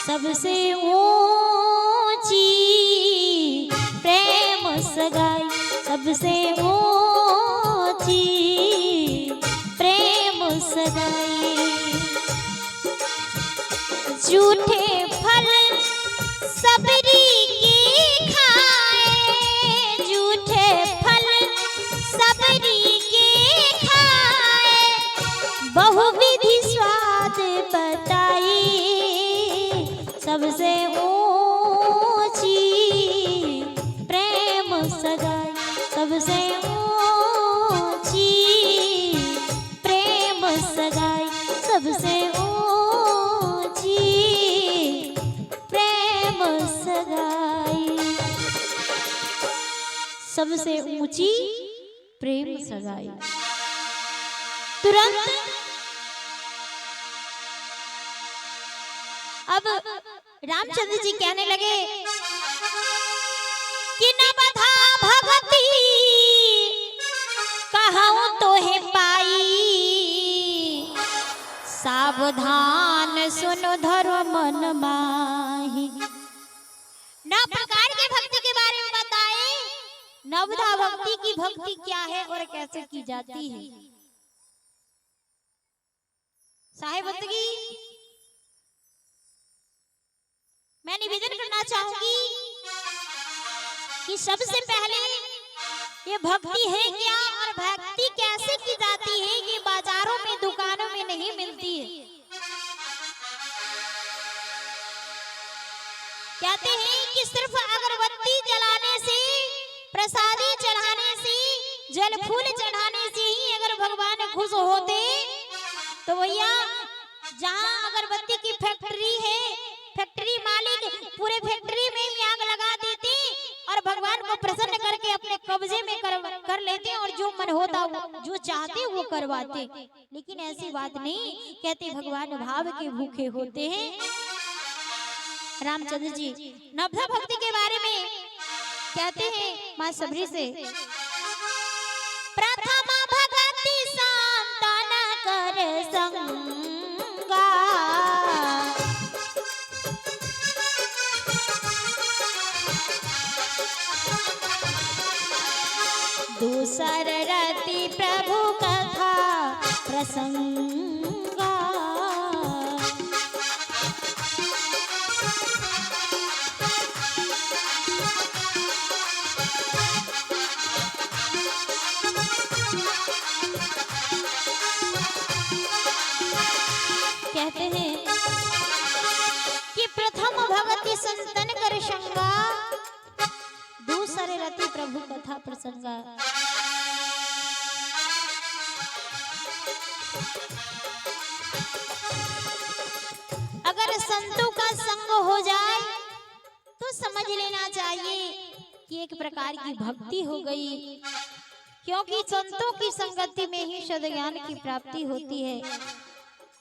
सबसे ऊंची प्रेम सगाई, सबसे ऊंची प्रेम सगाई। झूठे फल सबरी की खाए, झूठे फल सबरी की खाए, बहुविधि स्वाद बताई, सबसे ऊंची प्रेम सगाई, सबसे ऊंची प्रेम सगाई, सबसे ऊंची प्रेम सगाई, सबसे ऊंची प्रेम सगाई। तुरंत अब रामचंद्र जी कहने लगे कि न बधा भगती कहूं तो है पाई, सावधान सुनो धरो मन माही। नौ प्रकार के भक्ति के बारे में बताए, नवधा भक्ति की भक्ति क्या है और कैसे की जाती है। साहिब बंदगी मैं निवेदन करना चाहूंगी कि सबसे पहले ये भक्ति है क्या और भक्ति कैसे की जाती है, ये बाजारों में दुकानों में नहीं मिलती है। कहते हैं कि सिर्फ अगरबत्ती जलाने से, प्रसादी चढ़ाने से, जल फूल चढ़ाने से ही अगर भगवान खुश होते तो भैया जहाँ अगरबत्ती की फैक्ट्री है, फैक्ट्री मालिक पूरे फैक्ट्री में भी आग लगा देते और भगवान को प्रसन्न करके अपने कब्जे में कर लेते और जो मन होता वो जो चाहते वो करवाते। लेकिन ऐसी बात नहीं, कहते भगवान भाव के भूखे होते हैं। रामचंद्र जी नवधा भक्ति के बारे में कहते हैं माँ सबरी से, प्रथम भगति संतान कर संगा, दूसर रति प्रभु कथा प्रसंगा, कहते हैं कि प्रथम भगति संतन कर संगा, दूसरे रति प्रभु कथा प्रसंगा। अगर संतों का संग हो जाए तो समझ लेना चाहिए कि एक प्रकार की भक्ति हो गई, क्योंकि संतों की संगति में ही सद्ज्ञान की प्राप्ति होती है।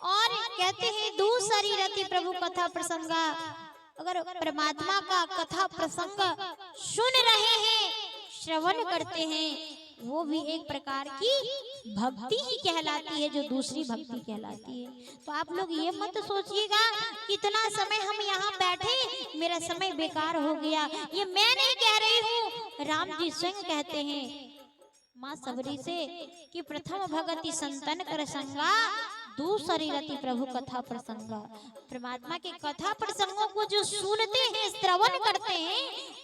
और कहते हैं दूसरी रति प्रभु कथा प्रसंगा, अगर परमात्मा का कथा प्रसंग सुन रहे हैं, श्रवण करते हैं, वो भी एक प्रकार की भक्ति ही कहलाती है, जो दूसरी भक्ति कहलाती है। तो आप लोग ये मत सोचिएगा कितना समय हम यहाँ बैठे मेरा समय बेकार हो गया, ये मैं नहीं कह रही हूँ, राम जी स्वयं कहते हैं माँ सबरी से कि प्रथम भगति संतन कर संगा, दूसरी रति प्रभु कथा प्रसंगा। परमात्मा के कथा प्रसंगों को जो सुनते हैं, श्रवण करते हैं,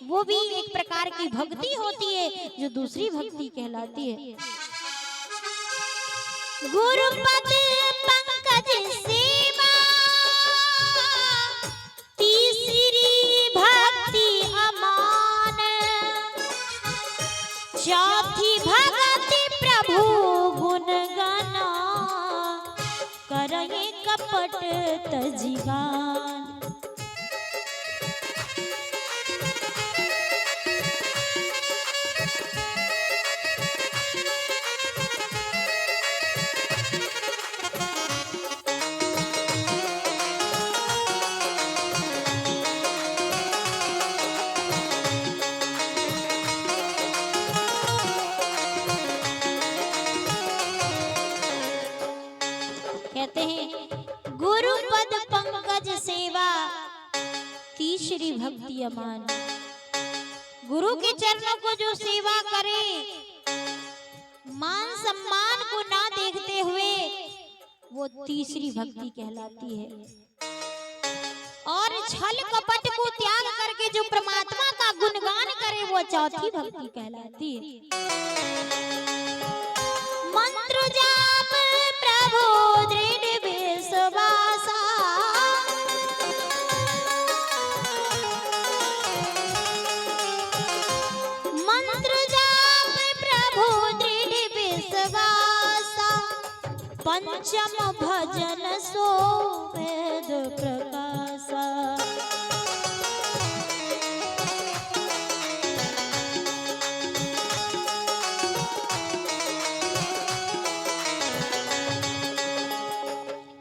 वो भी एक प्रकार की भक्ति होती है, जो दूसरी भक्ति कहलाती है। गुरुपद पंकज सेवा, तीसरी भक्ति अमान, चौथी भक्ति प्रभु गुण गाना, करगे कपट तजिगान। कहते हैं गुरु पद पंकज सेवा, तीसरी भक्ति अमान। गुरु के चरणों को जो सेवा करे, मान सम्मान को ना देखते हुए, वो तीसरी भक्ति कहलाती है। और छल कपट को त्याग करके जो परमात्मा का गुणगान करे, वो चौथी भक्ति कहलाती है। मंत्र जाप प्रभु दृढ़ विश्वासा, मंत्र जाप प्रभु दृढ़ विश्वासा, पंचम भजन सो वेद प्रकाशा।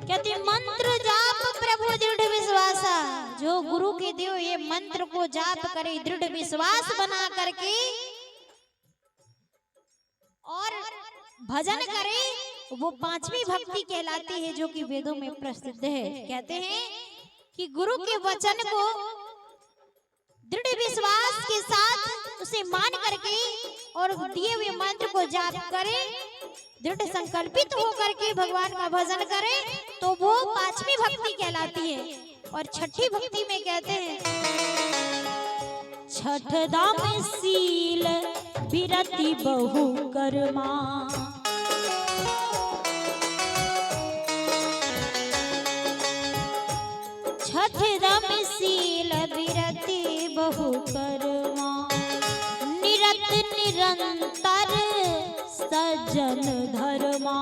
कहते मंत्र जाप प्रभु दृढ़ विश्वासा, जो गुरु के दियो ये मंत्र को जाप करे, दृढ़ विश्वास बना करके और भजन करे, वो पांचवी भक्ति कहलाती है, जो कि वेदों में प्रसिद्ध है। कहते हैं कि गुरु के वचन को दृढ़ विश्वास के साथ उसे मान करके और दिए हुए मंत्र को जाप करे, दृढ़ संकल्पित होकर के भगवान का भजन करे, तो वो पांचवी भक्ति कहलाती है। और छठी भक्ति में कहते हैं, छठ दाम शील विरति बहु कर्मा, छठ दाम शील विरति बहु कर्मा, निरत निरंतर सज्जन धर्मा।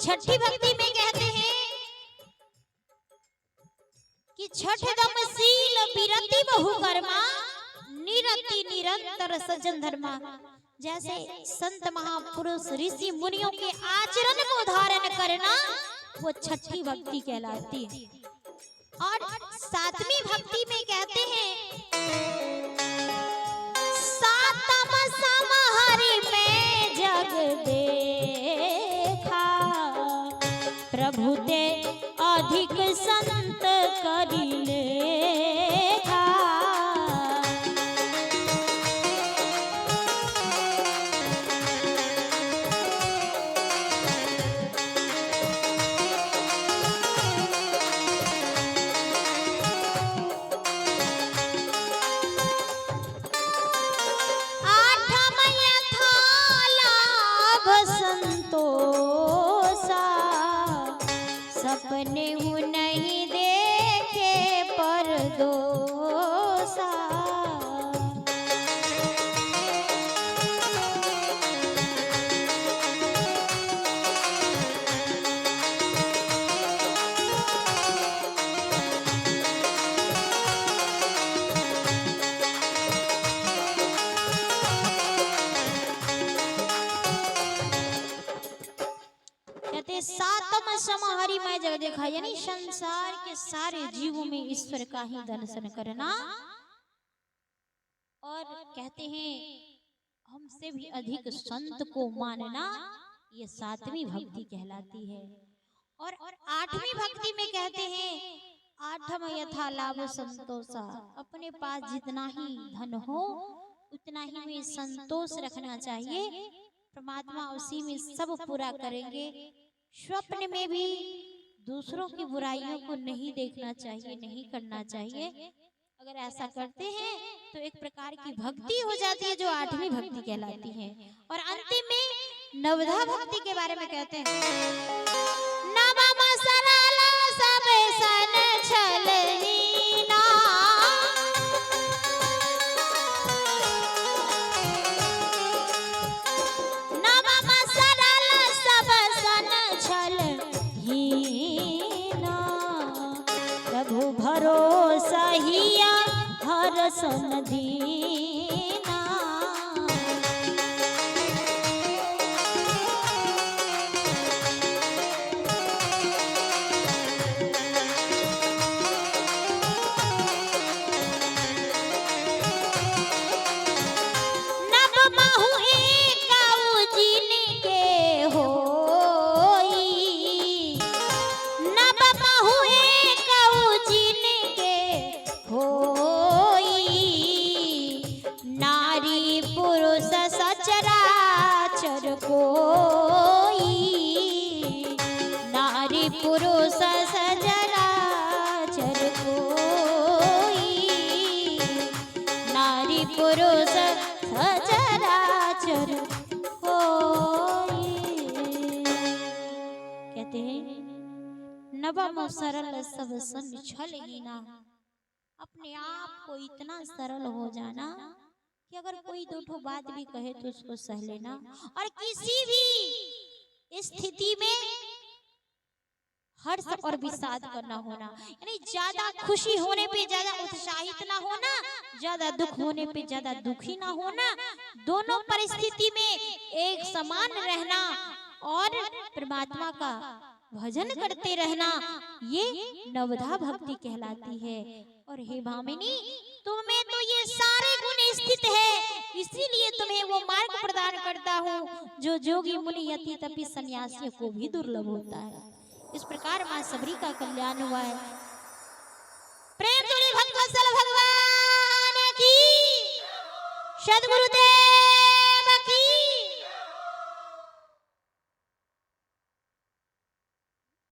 छठी भक्ति में कहते हैं कि छठ दम शील विरति बहु कर्मा, निरति निरंतर सज्जन धर्मा। जैसे संत महापुरुष ऋषि मुनियों के आचरण को धारण करना, वो छठी भक्ति कहलाती है। और सातवीं भक्ति में कहते हैं, सातम सम हरि में जग देखा, प्रभु ते अधिक संत करि लेखा। सपने नहीं देखे पर दोसा, सातम सम हरि मैं जग देखा, यानी संसार के सारे जीवों में ईश्वर का ही दर्शन करना। और कहते हैं हमसे भी अधिक संत को मानना, ये सातवीं भक्ति कहलाती है। और आठवीं भक्ति में कहते हैं, आठम यथा लाभ संतोषा, अपने पास जितना ही धन हो उतना ही में संतोष रखना चाहिए, परमात्मा उसी में सब पूरा करेंगे। स्वप्न में भी दूसरों की बुराइयों को नहीं देखना चाहिए, नहीं करना चाहिए। अगर ऐसा करते हैं तो एक प्रकार की भक्ति हो जाती है, जो आठवीं भक्ति कहलाती है। और अंतिम में नवधा भक्ति के बारे में कहते हैं, नवम सरल सब सन छलहीना, नवम सरल सब सन छलहीना, प्रभु भरोसा हिया हर सन दीना। कहते हैं नवम सरल सब सन छल हीना। अपने आप को इतना सरल हो जाना कि अगर कोई दो ठो बात भी कहे तो उसको सह लेना, और किसी भी स्थिति में हर्ष और विषाद करना होना, यानी ज्यादा खुशी होने पे ज्यादा उत्साहित ना होना, ज्यादा दुख होने पे ज्यादा दुखी ना होना, दोनों परिस्थिति में एक समान रहना और परमात्मा का भजन करते रहना, ये नवधा भक्ति कहलाती है। और हे भामिनी, तुम्हें तो ये सारे गुण स्थित है, इसीलिए तुम्हें वो मार्ग प्रदान करता हूँ जो जोगी मुनि यति तपी सन्यासियों को भी दुर्लभ होता है। इस प्रकार मां सबरी का कल्याण हुआ है। प्रेम से भक्त वत्सल भगवान की, सद्गुरुदेव